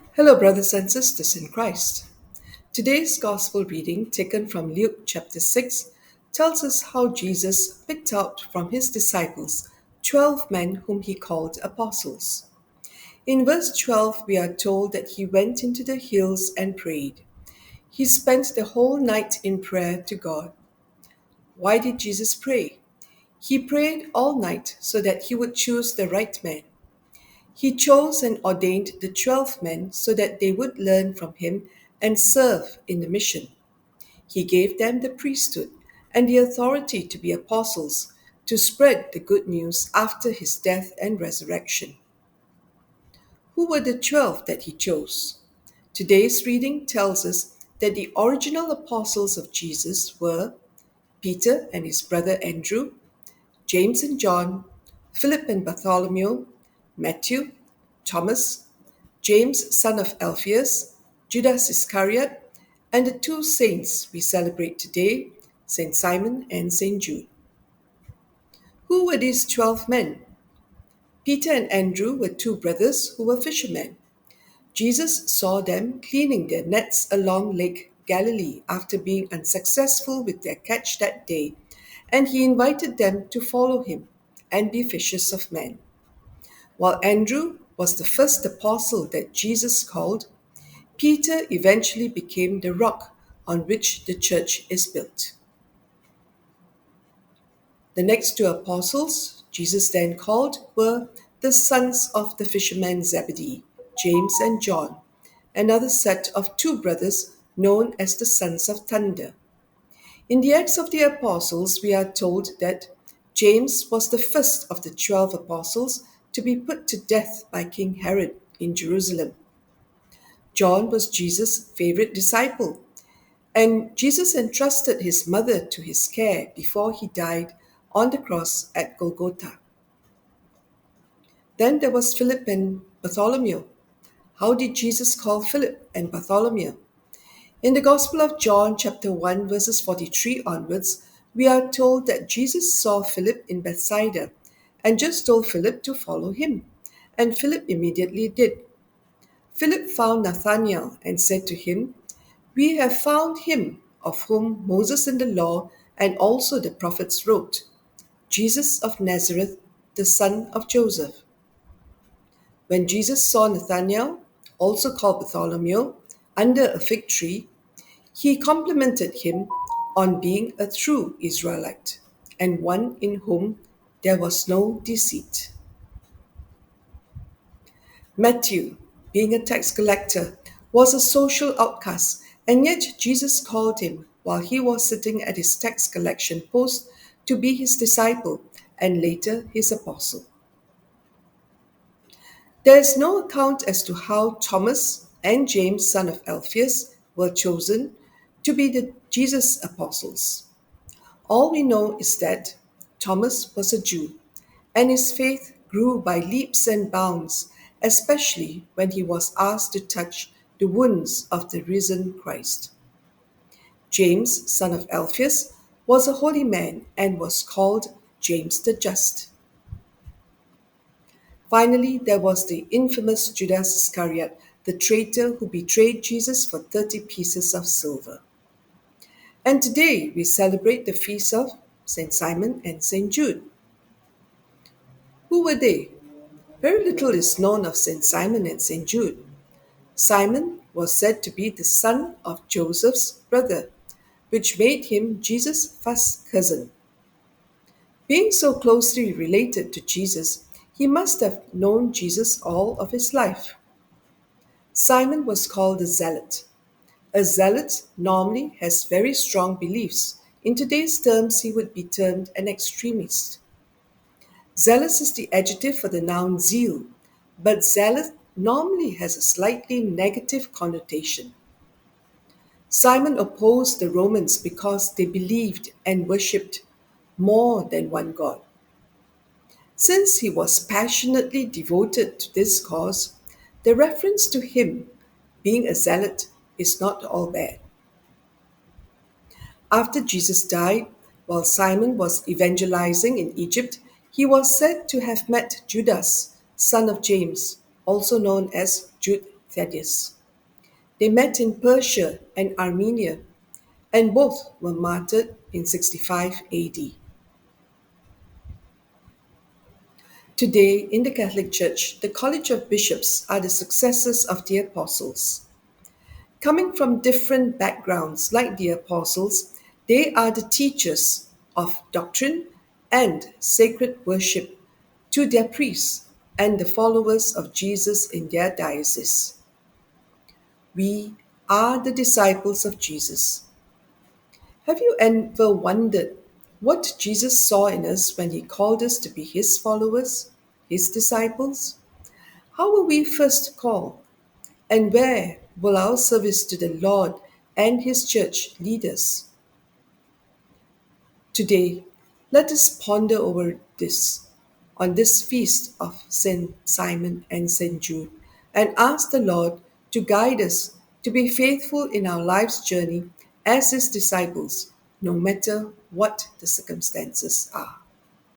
Hello, brothers and sisters in Christ. Today's Gospel reading, taken from Luke chapter 6, tells us how Jesus picked out from his disciples 12 men whom he called apostles. In verse 12, we are told that he went into the hills and prayed. He spent the whole night in prayer to God. Why did Jesus pray? He prayed all night so that he would choose the right man. He chose and ordained the 12 men so that they would learn from him and serve in the mission. He gave them the priesthood and the authority to be apostles, to spread the good news after his death and resurrection. Who were the 12 that he chose? Today's reading tells us that the original apostles of Jesus were Peter and his brother Andrew, James and John, Philip and Bartholomew, Matthew, Thomas, James, son of Alphaeus, Judas Iscariot, and the two saints we celebrate today, Saint Simon and Saint Jude. Who were these 12 men? Peter and Andrew were two brothers who were fishermen. Jesus saw them cleaning their nets along Lake Galilee after being unsuccessful with their catch that day, and he invited them to follow him and be fishers of men. While Andrew was the first apostle that Jesus called, Peter eventually became the rock on which the church is built. The next two apostles Jesus then called were the sons of the fisherman Zebedee, James and John, another set of two brothers known as the sons of thunder. In the Acts of the Apostles, we are told that James was the first of the 12 apostles to be put to death by King Herod in Jerusalem. John was Jesus' favorite disciple, and Jesus entrusted his mother to his care before he died on the cross at Golgotha. Then there was Philip and Bartholomew. How did Jesus call Philip and Bartholomew? In the Gospel of John, chapter 1, verses 43 onwards, we are told that Jesus saw Philip in Bethsaida and just told Philip to follow him, and Philip immediately did. Philip found Nathanael and said to him, "We have found him of whom Moses in the law and also the prophets wrote, Jesus of Nazareth, the son of Joseph." When Jesus saw Nathanael, also called Bartholomew, under a fig tree, he complimented him on being a true Israelite and one in whom there was no deceit. Matthew, being a tax collector, was a social outcast, and yet Jesus called him while he was sitting at his tax collection post to be his disciple and later his apostle. There is no account as to how Thomas and James, son of Alphaeus, were chosen to be the Jesus apostles. All we know is that Thomas was a Jew, and his faith grew by leaps and bounds, especially when he was asked to touch the wounds of the risen Christ. James, son of Alphaeus, was a holy man and was called James the Just. Finally, there was the infamous Judas Iscariot, the traitor who betrayed Jesus for 30 pieces of silver. And today we celebrate the feast of Saint Simon and Saint Jude. Who were they? Very little is known of Saint Simon and Saint Jude. Simon was said to be the son of Joseph's brother, which made him Jesus' first cousin. Being so closely related to Jesus, he must have known Jesus all of his life. Simon was called a zealot. A zealot normally has very strong beliefs. In today's terms, he would be termed an extremist. Zealous is the adjective for the noun zeal, but zealot normally has a slightly negative connotation. Simon opposed the Romans because they believed and worshipped more than one God. Since he was passionately devoted to this cause, the reference to him being a zealot is not all bad. After Jesus died, while Simon was evangelizing in Egypt, he was said to have met Judas, son of James, also known as Jude Thaddeus. They met in Persia and Armenia, and both were martyred in 65 AD. Today, in the Catholic Church, the College of Bishops are the successors of the apostles. Coming from different backgrounds like the apostles, they are the teachers of doctrine and sacred worship to their priests and the followers of Jesus in their diocese. We are the disciples of Jesus. Have you ever wondered what Jesus saw in us when he called us to be his followers, his disciples? How were we first called? And where will our service to the Lord and his church lead us? Today, let us ponder over this on this feast of Saint Simon and Saint Jude and ask the Lord to guide us to be faithful in our life's journey as his disciples, no matter what the circumstances are.